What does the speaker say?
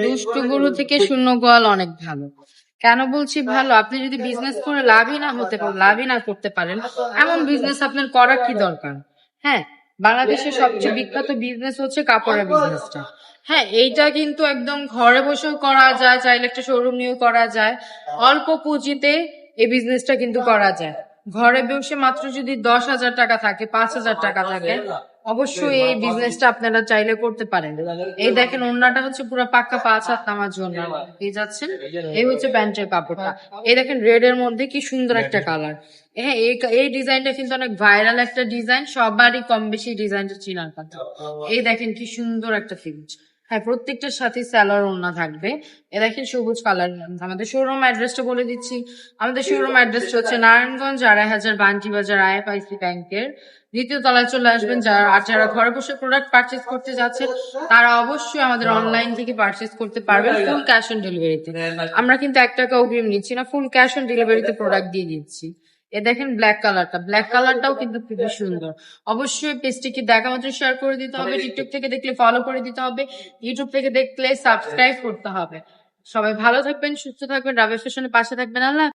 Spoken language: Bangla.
দুষ্টু গরু থেকে শূন্য গোয়াল অনেক ভালো। কেন বলছি ভালো? আপনি যদি বিজনেস করে লাভই না করতে পারেন, এমন বিজনেস আপনার করার কি দরকার? হ্যাঁ, বাংলাদেশের সবচেয়ে বিখ্যাত বিজনেস হচ্ছে কাপড়ের বিজনেসটা। হ্যাঁ, এইটা কিন্তু একদম ঘরে বসেও করা যায়, চাইলে একটা শোরুম নিয়েও করা যায়। অল্প পুঁজিতে এই বিজনেসটা কিন্তু করা যায়। ঘরে বসে মাত্র যদি 10,000 টাকা থাকে, 5,000 টাকা থাকে, অবশ্যই এই বিজনেসটা আপনারা চাইলে করতে পারেন। এই দেখেন ওড়নাটা হচ্ছে পুরো পাক্কা 5 হাত নামার জন্য এই যাচ্ছেন। এই হচ্ছে প্যান্টের কাপড়টা। এই দেখেন রেড এর মধ্যে কি সুন্দর একটা কালার। হ্যাঁ, এই ডিজাইনটা কিন্তু অনেক ভাইরাল একটা ডিজাইন, সবারই কম বেশি ডিজাইনটা চিনার কথা। এই দেখেন কি সুন্দর একটা ফিল্ড। হ্যাঁ, প্রত্যেকটার সাথে স্যালোয়ার ওড়না থাকবে। এ দেখেন সবুজ কালার। আমাদের শোরুম অ্যাড্রেসটা বলে দিচ্ছি। আমাদের শোরুম অ্যাড্রেসটা হচ্ছে নারায়ণগঞ্জ 2,500 বান্টি বাজার IFIC ব্যাংকের দ্বিতীয় তলায় চলে আসবেন। যারা ঘরে বসে প্রোডাক্ট পারচেজ করতে যাচ্ছেন তারা অবশ্যই আমাদের অনলাইন থেকে পারচেজ করতে পারবেন ফুল ক্যাশ অন ডেলিভারিতে। আমরা কিন্তু 1 টাকা অগ্রিম নিচ্ছি না, ফুল ক্যাশ অন ডেলিভারিতে প্রোডাক্ট দিয়ে দিচ্ছি। এ দেখেন ব্ল্যাক কালারটাও কিন্তু খুবই সুন্দর। অবশ্যই পেজটিকে দেখা মাত্র শেয়ার করে দিতে হবে, টিকটক থেকে দেখলে ফলো করে দিতে হবে, ইউটিউব থেকে দেখলে সাবস্ক্রাইব করতে হবে। সবাই ভালো থাকবেন, সুস্থ থাকবেন, রাবেয়া ফ্যাশনের পাশে থাকবেন। আল্লাহ।